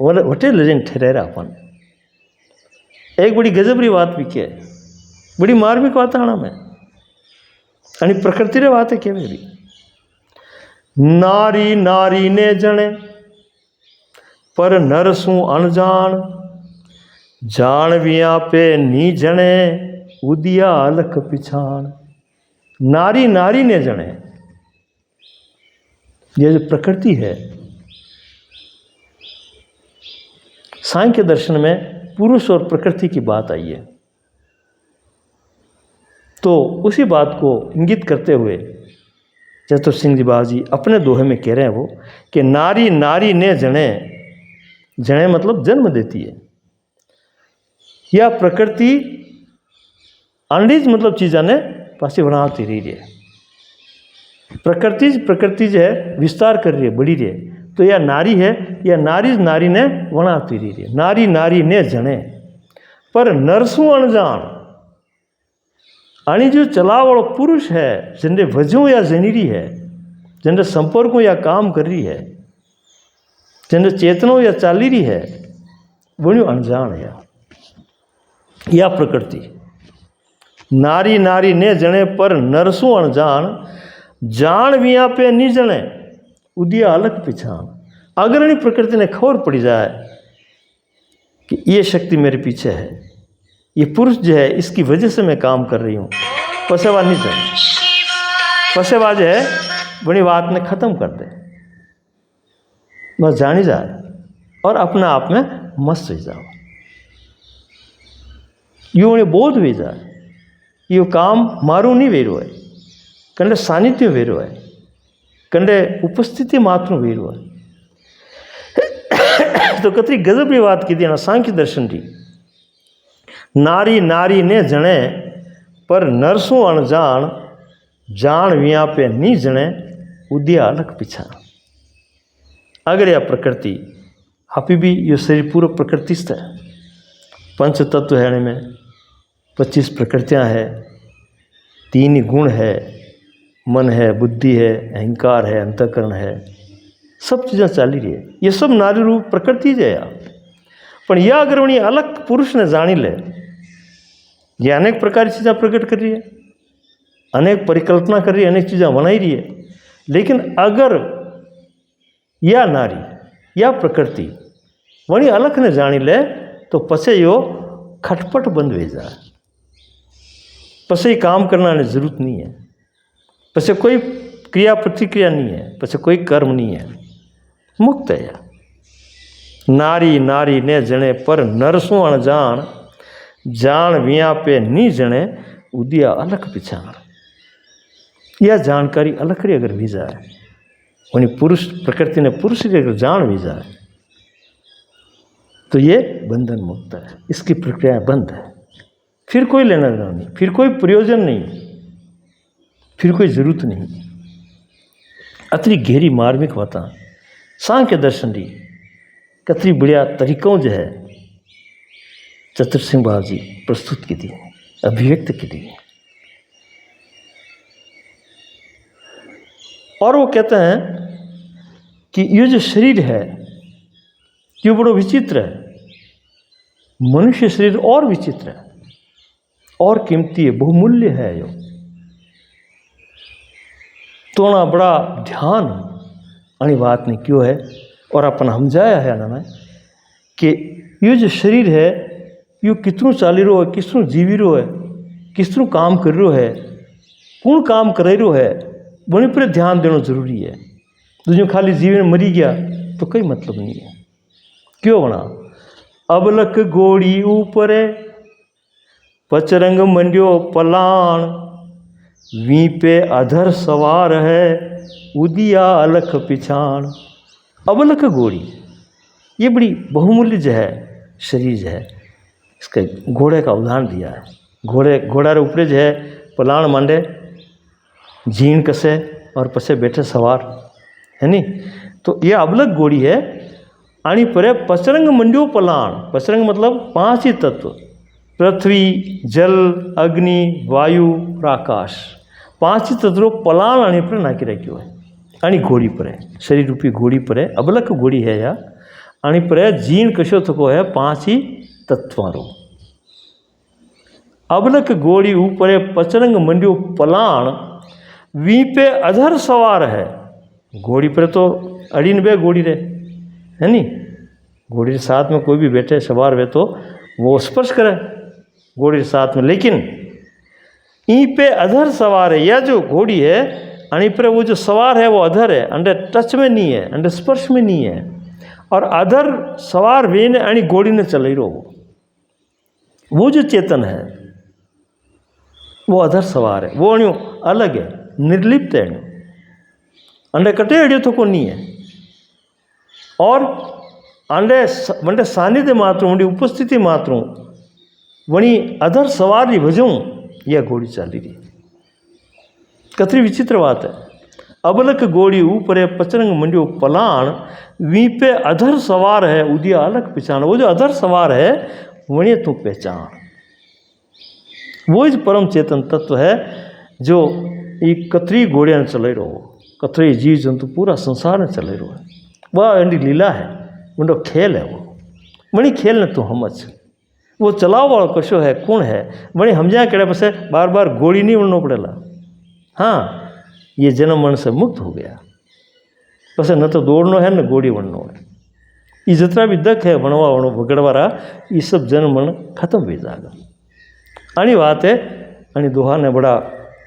वटे लेजन ठहरे रहा अपन। एक बड़ी गजबरी बात भी क्या है, बड़ी मार्मिक बात आना में, अणी प्रकृति रे बात है क्या मेरी। नारी नारी ने जने पर नर सु अनजान, जान विया पे नी जने उदिया अलख पिछाण। नारी नारी ने जने, ये जो प्रकृति है, सांख्य दर्शन में पुरुष और प्रकृति की बात आई है। तो उसी बात को इंगित करते हुए चतुर सिंह जी बाजी अपने दोहे में कह रहे हैं वो कि नारी नारी ने जने, जने मतलब जन्म देती है, या प्रकृति अंडीज मतलब चीज़ा ने पासी बनाती रही है। प्रकृति जो है विस्तार कर रही है, बढ़ी रही है, तो यह नारी है, या नारी ने बनाती रही है। नारी नारी ने जने पर नरसु अनजान, आनी जो चलावड़ो पुरुष है जिनने वजों या जनीरी है, जिनने संपर्कों या काम कर रही है, जिनने चेतनों या चाली रही है, वो अनजान है। या प्रकृति नारी नारी ने जने पर नरसु अनजान, जान विया पे नहीं जने उदिया अलग पिछाण। अग्रणी प्रकृति ने खबर पड़ी जाए कि ये शक्ति मेरे पीछे है, ये पुरुष जो है इसकी वजह से मैं काम कर रही हूँ, पसेवा नहीं जाए, पसेवा जो है बड़ी बात ने ख़त्म कर दे, बस जानी जाए और अपने आप में मस्त हो जाओ। यूँ ने बोध हुई जाए यो काम मारू नहीं वेरो है, कंडे सानिध्य वेरो है, कंडे उपस्थिति मात्र वेरो है। तो कतरी गजब की बात की थी ना सांख्य दर्शन की। नारी नारी ने जने पर नरसों अणजान, जान विया पे नहीं जने उदिया अलग पिछा। अगर यह प्रकृति आप भी यो शरीर पूरा प्रकृतिस्थ है, पंच तत्व है, इनमें 25 प्रकृतियाँ है, 3 गुण है, मन है, बुद्धि है, अहंकार है, अंतःकरण है, सब चीज़ें चाली रही है। ये सब नारी रूप प्रकृति है यार। पर यह अगर वही अलग पुरुष ने जानी ले, ये अनेक प्रकार की चीज़ें प्रकट कर रही है, अनेक परिकल्पना कर रही है, अनेक चीज़ें बनाई रही है, लेकिन अगर यह नारी या प्रकृति वही अलग ने जानी ले तो पसे यो खटपट बंद हो जाए, पसे काम करना ने जरूरत नहीं है, पसे कोई क्रिया प्रतिक्रिया नहीं है, पसे कोई कर्म नहीं है, मुक्त है। नारी नारी ने जने पर नरसों अणजान, जान विया पे नहीं जने उदिया अलग पिछाण। यह जानकारी अलग री अगर भी जाए, वही पुरुष प्रकृति ने पुरुष की अगर जान भी जाए तो ये बंधन मुक्त है, इसकी प्रक्रिया बंद है, फिर कोई लेना देना नहीं, फिर कोई प्रयोजन नहीं, फिर कोई जरूरत नहीं। अतरी गहरी मार्मिक बातें सांख्य दर्शन की कतरी बढ़िया तरीकों जो है चतुर सिंह बाबू जी प्रस्तुत की थी, अभिव्यक्त की थी। और वो कहते हैं कि ये जो शरीर है ये बड़ा विचित्र है, मनुष्य शरीर और विचित्र है और कीमती है, बहुमूल्य है। यो तोना बड़ा ध्यान अणी बात ने क्यों है और अपन समझाया है ना कि ये जो शरीर है यो कितनों चाली रो है, कितनों जीवी रो है, कितनों काम कर रो है, कौन काम कर रो है, बने पर ध्यान देना जरूरी है। तो जो खाली जीवन मरी गया तो कोई मतलब नहीं है। क्यों बना अबलक गोड़ी ऊपर पचरंग मंडियो पलाण, वी पे अधर सवार है उदिया अलख पिछाण। अबलक घोड़ी ये बड़ी बहुमूल्य जो है शरीर जो है, इसके घोड़े का उदाहरण दिया है। घोड़ा रे ऊपर जो है पलाण मांडे, जीण कसे और पसे बैठे सवार है नी। तो ये अबलक घोड़ी है। आनी परे पचरंग मंडियो पलाण, पचरंग मतलब 5 ही तत्व, पृथ्वी जल अग्नि वायु और आकाश, 5 ही तत्व पलाण आनी पर नाखी रखियो है। आनी घोड़ी पर है, शरीर रूपी घोड़ी पर है, अबलक घोड़ी है या आनी पर है जीण कशो थको है 5 ही तत्वारो। अबलक घोड़ी ऊपर पचरंग मंडियो पलाण, वी पे अधर सवार है। घोड़ी पर तो अड़ीन बे घोड़ी रे है नी, घोड़ी के साथ में कोई भी बैठे सवार वे तो वो स्पर्श करे घोड़ी के साथ में, लेकिन ई पे अधर सवार है। यह जो घोड़ी है अणी पर वो जो सवार है वो अधर है, अंडर टच में नहीं है, अंडर स्पर्श में नहीं है, और अधर सवार वे ने अणी घोड़ी ने चल रो। वो जो चेतन है वो अधर सवार है, वो अणियो अलग है, निर्लिप्त है, अंडे कटे अड़ियो तो को नहीं है, और अंडे वंडे सानिध्य मात्र वंडी उपस्थिति मात्र वणी अधर सवार की वजह यह घोड़ी चाली रही। कतरी विचित्र बात है। अबलक घोड़ी ऊपर पचरंग मंडियो पलाण, वी पे अधर सवार है उदिया अलग पिछाण। वो जो अधर सवार है वही तू पहचान, वो ही परम चेतन तत्व है जो ये कतरी घोड़िया चले रहो, कतरी जीव जंतु पूरा संसार में चले रहो है। वह एंडी लीला है, उनको खेल है, वो वही खेल ने तू समझ। वो चलाव वाला कशो है कौन है वही समझा कड़े पसे बार बार घोड़ी नहीं उड़ना पड़ेला। हाँ ये जन्म मरण से मुक्त हो गया। बस न तो दौड़नो है न गोड़ी वणनो है। ये जितना भी दख है वणवा वणो भगड़वारा ये सब जन्म मरण खत्म हो जाएगा। आनी बात है। आनी दोहा ने बड़ा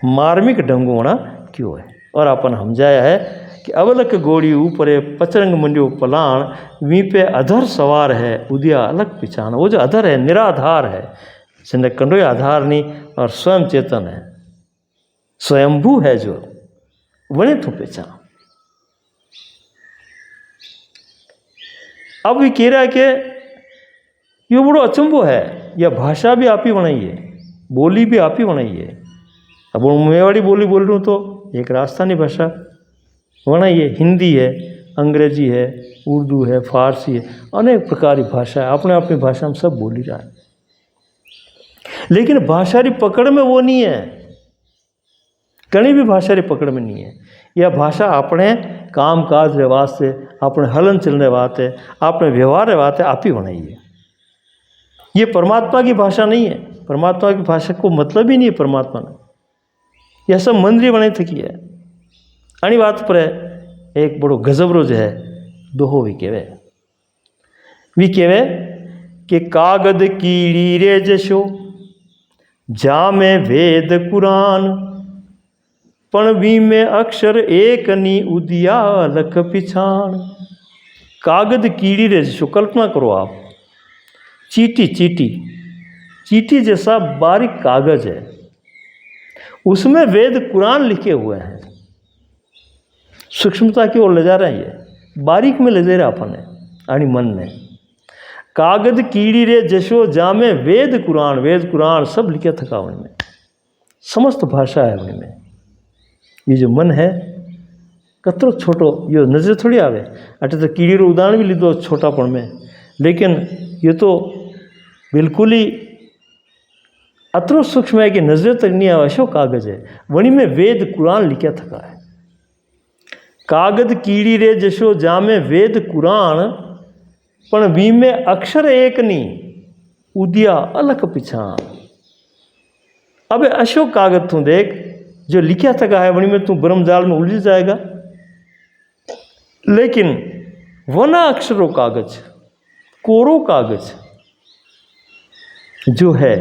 मार्मिक ढंगों वणा क्यों है और अपन समझाया है कि अवलक गोड़ी ऊपरे पचरंग मंडियो पलाण वी पे अधर सवार है उदिया अलग पिछाण। वो जो अधर है निराधार है, जिन्हें कंडोय आधार नहीं और स्वयं चेतन है, स्वयंभू है जो वने तो पहचान। अब भी कह रहा है कि ये बड़ो अचंभो है, यह भाषा भी आप ही बनाई है, बोली भी आप ही बनाई है। अब मेवाड़ी बोली बोल रहा हूँ तो एक राजस्थानी भाषा बनाई है, हिंदी है, अंग्रेजी है, उर्दू है, फारसी है, अनेक प्रकार की भाषा है। अपने अपनी भाषा में सब बोली रहा है, लेकिन भाषा की पकड़ में वो नहीं है, कहीं भी भाषा की पकड़ में नहीं है। यह भाषा अपने काम काज रे वास्ते, अपने हलन चलने वास्ते, अपने व्यवहार रे वास्ते आप ही बनाई है। ये परमात्मा की भाषा नहीं है। परमात्मा की भाषा को मतलब ही नहीं है परमात्मा ने, यह सब मंदिर बने थकी है। आनी बात पर एक बड़ो गजबरो जो है दोहो भी केवे कि कागद कीड़ी रे जशो जामे वेद कुरान पण वी में अक्षर एक नी उदिया लख पिछाण। कागद कीड़ी रे जशो, कल्पना करो आप, चीटी चीटी चीटी जैसा बारीक कागज है, उसमें वेद कुरान लिखे हुए हैं। सूक्ष्मता की ओर ले जा रहे हैं, ये बारीक में ले जा रहा अपन ने आनी मन ने। कागद कीड़ी रे जशो जामे वेद कुरान सब लिखे थका उनमें, समस्त भाषा है उनमें। ये जो मन है कतरो छोटो, ये नजर थोड़ी आवे। अटे तो कीड़ी रो उदाहरण भी लीधो छोटापन में, लेकिन ये तो बिल्कुल ही अतरो सूक्ष्म है कि नजर तक नहीं आवे। ऐसो कागज है, वनी में वेद कुरान लिखा थका है। कागद कीड़ी रे जशो जामे वेद कुरान पण वी में अक्षर एक नहीं उदिया अलग पिछाण। अब ऐसो कागज तू देख जो लिखा थका है, वनी में तू ब्रह्मजाल में उलझ जाएगा। लेकिन वना अक्षरों कागज, कोरो कागज जो है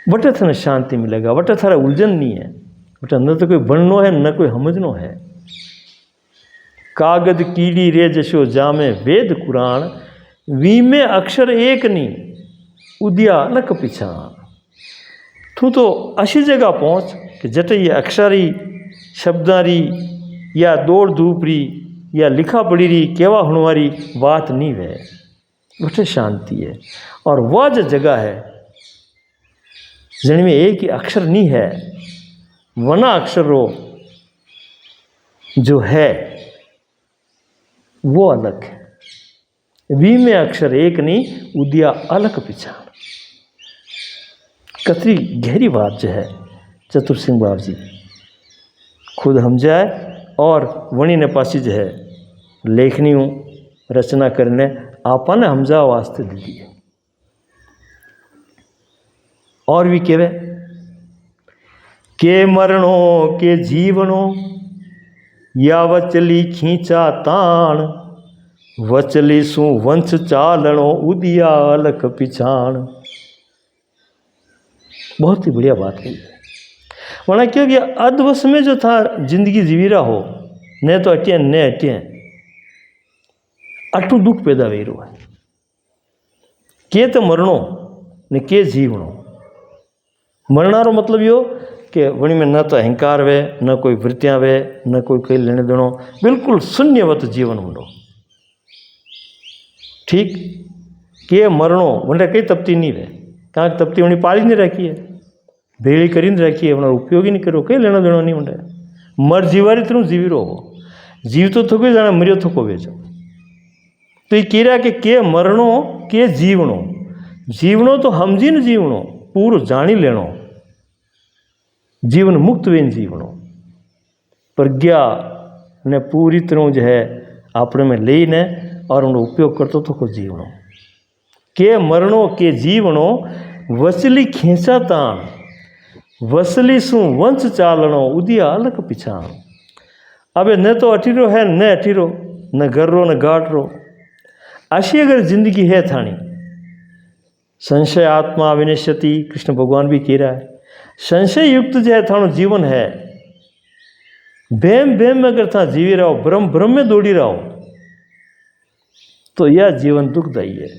वटे थाने शांति मिलेगा, वटे थारा उलझन नहीं है, वटे न तो कोई बननो है न कोई समझनो है। कागद कीड़ी रे जशो जामे वेद कुरान वी में अक्षर एक नहीं उदिया अलग पिछाण। तू तो अशी जगह पहुँच कि जटे ये अक्षरी शब्दारी या दौड़ धूपरी या लिखा पड़ी रही केवा हुणवारी बात नहीं है, वटे शांति है। और वह जो जगह है जिनमें एक ही अक्षर नहीं है, वना अक्षरों जो है वो अलग है। वी में अक्षर एक नहीं उदिया अलग पिछाण। कतरी गहरी बात जो है चतुर सिंह बाबू जी खुद हम जाए और वणी ने पासी जो है लेखनियों रचना करने आपने हमजा वास्ते दी है। और भी केवे के मरणो के जीवनो या वचली खींचा ताण वचली सु वंश चालणो उदिया अलख पिछाण। बहुत ही बढ़िया बात है। वरना क्योंकि अधवश में जो था जिंदगी जीवीरा हो न तो अटिया न अटिया अटू दुख पैदा हुई रो है। के तो मरणो ने के जीवनो। मरणारो मतलब यो कि वणी में न तो अहंकार वे न कोई वृत्तियाँ वे न कोई कई लेने देनो, बिल्कुल शून्यवत जीवन होंडो। ठीक के मरणो वंडे कई तपती नहीं वे, कहाँ तपती वणी पाली नहीं रखी है, भेड़ी करी नहीं रखी है, वना उपयोग ही नहीं करो, कई लेना देना नहीं वंडे। मर जीवारी तनु जीवी रो हो, जीव तो थको जाना मरियो थको वेचो। तो ये कह रहा कि के मरणो के जीवनो। जीवनो तो हमजी न जीवनो पूरो जानी लेनो, जीवन मुक्त वेन जीवनो। प्रज्ञा ने पूरी तरह जो है अपने में ले ने और उन्हें उपयोग करते तो को जीवनो। के मरणो के जीवनो वचली खींचा ताण। वसली सु वंश चालणो उदिया अलग पिछाण। अब न तो अठीरो है न अठीरो, न गर्रो न गाटरो, ऐसी अगर जिंदगी है थानी, संशय आत्मा विनश्यति, कृष्ण भगवान भी कह रहा है, संशय युक्त जो है थानो जीवन है, बेम बेम में अगर था जीवी रहो, ब्रह्म ब्रह्म में दौड़ी रहो, तो यह जीवन दुखदायी है।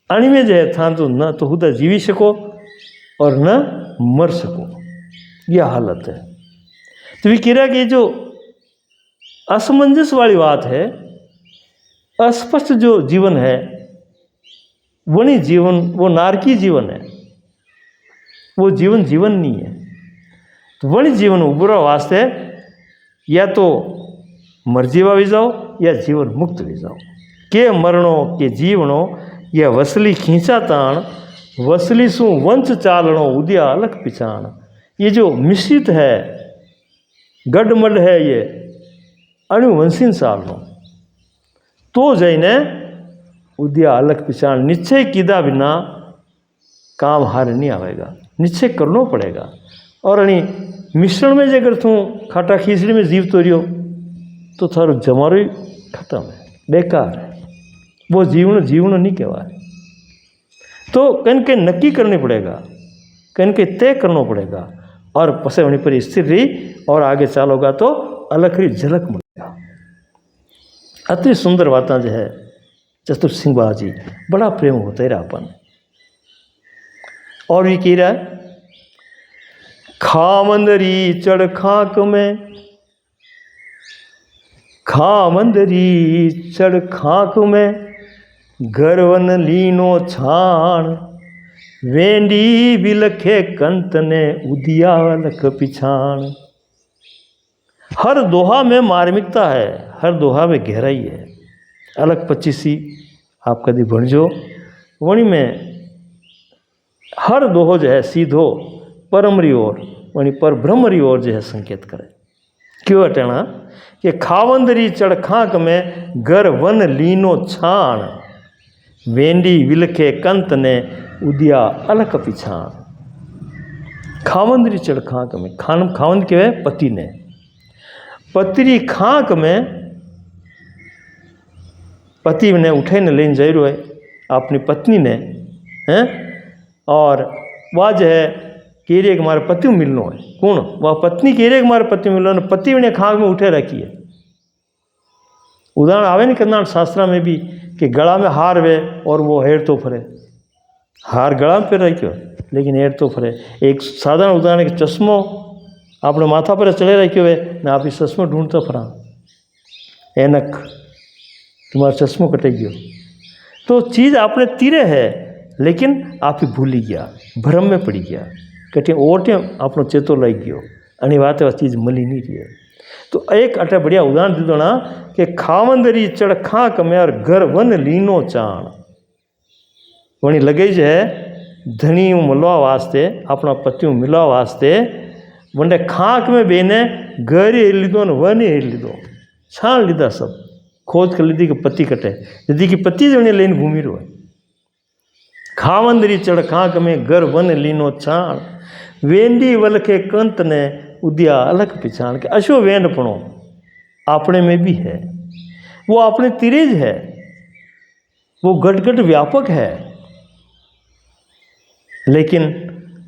अण में जो है था तो न तो खुदा जीवी सको और न मर सको, यह हालत है। तो भी कह रहा कि जो असमंजस वाली बात है, अस्पष्ट जो जीवन है, वो नहीं जीवन, वो नारकी जीवन है, वो जीवन जीवन नहीं है। तो वही जीवन उभरा वास्ते या तो मरजीवा भी जाओ या जीवन मुक्त भी जाओ। के मरणो के जीवनो या वसली खींचा ताण, वसली सु वंश चालणो उदिया अलग पिछाण। ये जो मिश्रित है, गडमड है, ये अनुवंशीन चालनो, तो जैने उदिया अलग पिछाण। निश्चय कीधा बिना काम हार नहीं आवेगा, निश्चय करना पड़ेगा। और अणी मिश्रण में अगर तू खाटा खीचड़ी में जीव तो रियो तो थारो जमारो ही खत्म है, बेकार है, वो जीवन जीवन नहीं कहवाए। तो कहीं कहीं नक्की करनी पड़ेगा, कहीं कहीं तय करना पड़ेगा, और पसे वहीं पर स्थिर रही और आगे चालोगा तो अलग ही झलक मिलेगा। अति सुंदर बातें जो है चतुर सिंह बाजी, बड़ा प्रेम होता है अपन। और भी कह रहा है, खामंदरी चढ़ खाक में, खामंदरी चढ़ खाक में, गर्वन लीनो छाण, वेंडी बिलखे कंत ने उदिया लख पिछाण। हर दोहा में मार्मिकता है, हर दोहा में गहराई है। अलग 25 आप कभी भणजो, वणी में हर दोहो जो है सीधो परमरी ओर, वणी पर ब्रह्मरी ओर जो है संकेत करे। क्यों अटेणा कि खावंदरी चढ़ खाक में, गर वन लीनो छाण, वेंडी विलखे कंत ने उदिया अलख पिछाण। खावंदरी चढ़ खाक में, खावंद के पति ने, पतरी खाक में पति ने उठे ने लेने जा रहा है अपनी पत्नी ने, हैं, और वह जो है कह रही है कि हमारे पति मिलना है। कौन? वह पत्नी कह रही है कि हमारे पति मिलना है, पति ने खाक में उठे रखी है। उदाहरण आवे नहीं करना शास्त्रा में भी कि गला में हार वे और वो हेर तो फरे, हार गला में फिर रखियो लेकिन हेर तो फरे। एक साधारण उदाहरण है कि चश्मो अपने माथा पर चले रखियो वे ने आप इस चश्मो ढूंढता फरा, एनक तुम्हारा चश्मो कटे गयो। तो चीज़ आपने तीरे है लेकिन आप ही भूली गया, भ्रम में पड़ी गया, कटे ओटे अपनो चेतो लग गयो, अनी बात वह चीज़ मली नहीं रही है। तो एक अटे बढ़िया उदाहरण दीदो ना कि खावंदरी चढ़ खाक में और घर वन लीनो चाण। वणी लगे है धनी मिलवा वास्ते, अपना पति मिलवा वास्ते, वंडे खाक में बेने घर हेर लीधो ने वन हेर लीधो, छाण लीधा, सब खोज कर लीधी कि पति कटे, यदि कि पति जो लेन घूमी रो है। खावंदरी चढ़ खाक में घर वन लीनो छाण, वेंडी वलखे कंत ने उदिया अलग पिछाण। के अशो वेंडपणो अपने में भी है, वो अपने तिरेज है, वो गटगट व्यापक है, लेकिन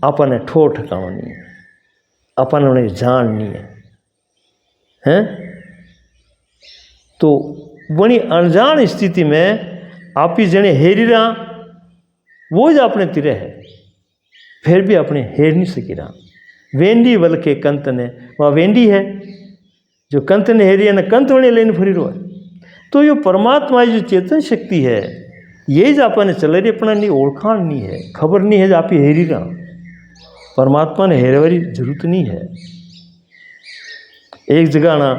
अपन ठोर ठिकाना नहीं है, अपन उन्हें जान नहीं है, हैं? तो वही अनजान स्थिति में आप ही जने हेरी रहा, वो ही अपने तिरे है, फिर भी अपने हेर नहीं सकी रहा। वेंडी वल के कंत ने, वह वेंडी है जो कंत ने हेरी है ना, कंत वने लेने फरी रो है। तो ये परमात्मा जो चेतन शक्ति है, ये ज आपने चले रही अपना नहीं ओळखाण नहीं है, खबर नहीं है जो आप ही हेरी रहा। परमात्मा ने हेरवारी जरूरत नहीं है। एक जगह ना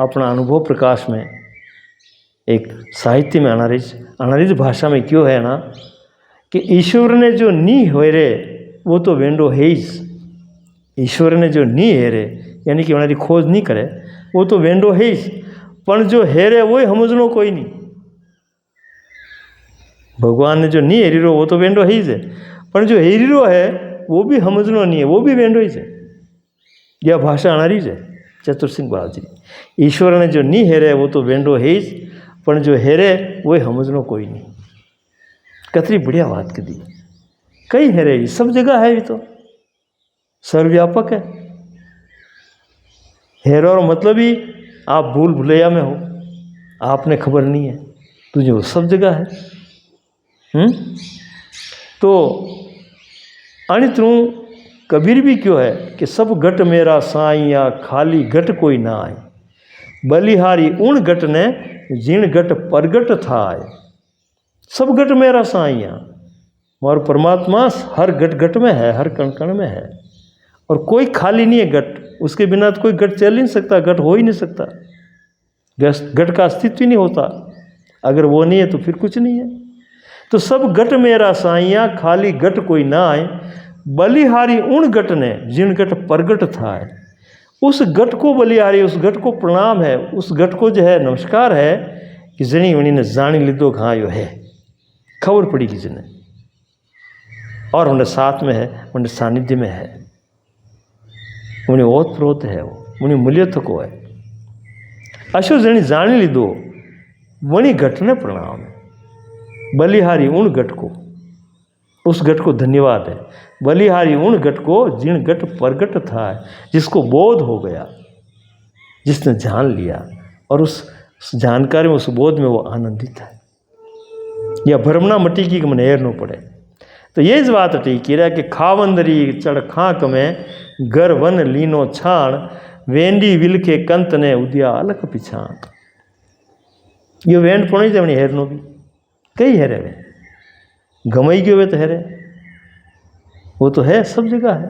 अपना अनुभव प्रकाश में एक साहित्य में अनारिज भाषा में क्यों है ना कि ईश्वर ने जो नी हेरे वो तो वेंडो है ही। ईश्वर ने जो नी हेरे यानी कि हमारी खोज नहीं करे वो तो वेंडो है ही, पर जो हेरे वो ही समझनो कोई नहीं। भगवान ने जो नी हेरी रो वो तो वेंडो है ही है, पर जो हेरी रो है वो भी समझनो नहीं है, वो भी वेंडो ही है। यह भाषा आणारी है चतुर सिंह बाजी। ईश्वर ने जो नहीं हेरे वो तो वेंडो है ही, पर जो हेरे वो समझनो कोई नहीं। कतरी बढ़िया बात कर दी। कई हेरे सब जगह है, ये तो सर्वव्यापक है। हेरो और मतलब ही आप भूल भुलैया में हो, आपने खबर नहीं है, तुझे वो सब जगह है। तो अणित्रु कबीर भी क्यों है कि सब घट मेरा साईया खाली घट कोई ना आए, बलिहारी उन घट ने जिन घट प्रगट था आए। सब घट मेरा साईया, और परमात्मा हर घट घट में है, हर कण कण में है, और कोई खाली नहीं है घट। उसके बिना तो कोई घट चल ही नहीं सकता, घट हो ही नहीं सकता, घट का अस्तित्व ही नहीं होता। अगर वो नहीं है तो फिर कुछ नहीं है। तो सब घट मेरा साईया खाली घट कोई ना आए, बलिहारी उन घट ने जिन घट प्रगट था है। उस घट को बलिहारी, उस घट को प्रणाम है, उस घट को जो है नमस्कार है कि जनी उन्हीं ने जानी लीधो कहाँ यो है, खबर पड़ी कि जिन्हें, और उन्हें साथ में है, उन्हें सानिध्य में है, उन्हें ओत प्रोत है, वो उन्हें मूल्य को है। अशो जनी जानी लीधो वणी घट ने प्रणाम है। बलिहारी उन घट को, उस घट को धन्यवाद है। बलिहारी उन घट को जिन घट प्रगट था, जिसको बोध हो गया, जिसने जान लिया, और उस जानकारी में, उस बोध में वो आनंदित है। या भ्रमणा मटी की मन हेर न पड़े। तो ये इस बात अटी की रहा कि खावंदरी चढ़ खाक में घर वन लीनो छाण, वेंडी विलखे कंत ने उदिया अलग पिछाण। ये वेंड पड़ी थे हेर नो भी कई हेरे वे, गमई गयो वे तो हेरे, वो तो है, सब जगह है।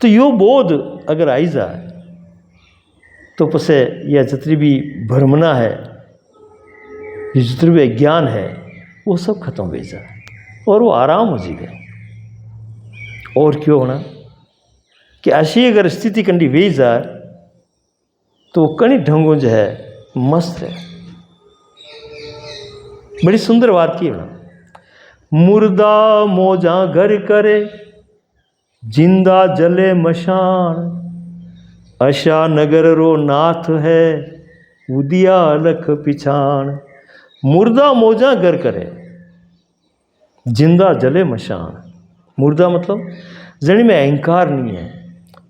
तो यो बोध अगर आई जाए तो पसे यह जितनी भी भ्रमना है, ये जितनी भी ज्ञान है, वो सब खत्म हो जाए और वो आराम हो जी गए। और क्यों होना कि ऐसी अगर स्थिति कंडी वे जाए तो वो कई ढंगों जो है मस्त है। बड़ी सुंदर बात की होना, मुर्दा मोजा घर करे जिंदा जले मशान, अशा नगर रो नाथ है उदिया अलख पिछाण। मुर्दा मोजा घर करे जिंदा जले मशान। मुर्दा मतलब जनी में अहंकार नहीं है,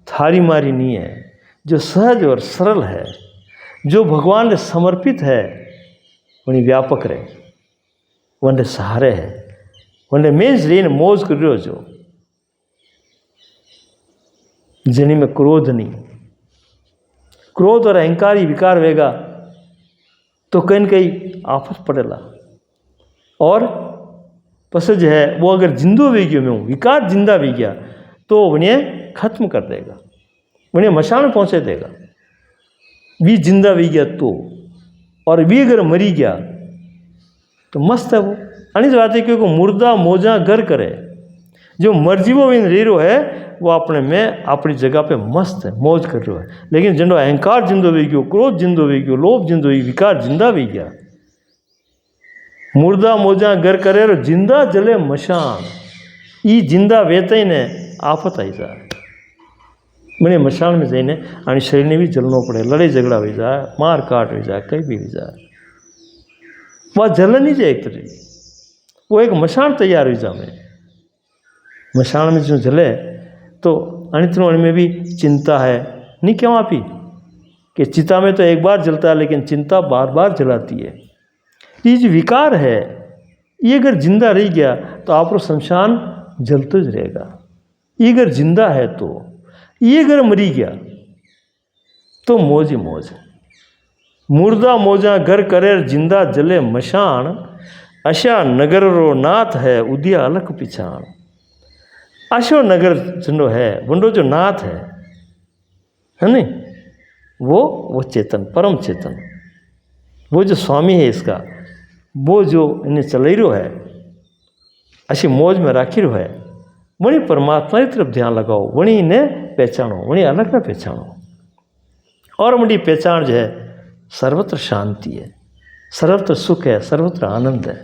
थारी मारी नहीं है, जो सहज और सरल है, जो भगवान ने समर्पित है, वही व्यापक रहे, वने सहारे है, वने मेज रेन मौज कर रहे हो। जो जनी में क्रोध नहीं, क्रोध और अहंकार ही विकार वेगा तो कहीं न कहीं आफत पड़ेला। और पसज है वो अगर जिंदो वे गयो में हूँ, विकार जिंदा भी गया तो उन्हें खत्म कर देगा, उन्हें मशान पहुँचे देगा। भी जिंदा भी गया तो, और भी अगर मरी गया तो मस्त है वो। अनिज बात है क्योंकि मुर्दा मोजा घर करे, जो मर्जीवो इन रीरो है वो अपने में अपनी जगह पे मस्त है, मौज कर रहा है। लेकिन जिंदो अहंकार जिंदो भी गयो, क्रोध जिंदो भी गयो, लोभ जिंदो भी, विकार जिंदा भी गया, मुर्दा मोजा घर करे और जिंदा जले मशान। ई जिंदा वेते ने आफत आई जाए, मैंने मशान में जाइने आने शरीर ने भी जलना पड़े, लड़ाई झगड़ा हो जाए, मार काट हो जाए, कहीं भी हो जाए, वह जल नहीं जाए। एक तरह वो एक मशान तैयार हो जाए। मशान में जो जले तो अनित्रों में भी चिंता है नहीं, क्यों आप ही कि चिता में तो एक बार जलता है, लेकिन चिंता बार बार जलाती है। ये जो विकार है ये अगर जिंदा रह गया तो आप शमशान जलते ही रहेगा। ये अगर जिंदा है तो, ये अगर मरी गया तो मौज ही मौज है। मुर्दा मोजा घर करे जिंदा जले मशान, अशा नगर रो नाथ है उदिया अलख पिछाण। अशो नगर जिनो है वंडो जो नाथ है नहीं, वो चेतन, परम चेतन, वो जो स्वामी है इसका, वो जो इन्हें चलाई रो है, अशी मौज में राखी रो है, वही परमात्मा की तरफ ध्यान लगाओ, वही इन्हें पहचानो, वही अलग ना पहचानो। और वही पहचान जो है सर्वत्र शांति है, सर्वत्र सुख है, सर्वत्र आनंद है,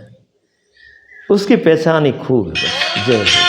उसकी पहचान ही खूब है। बस जय हो।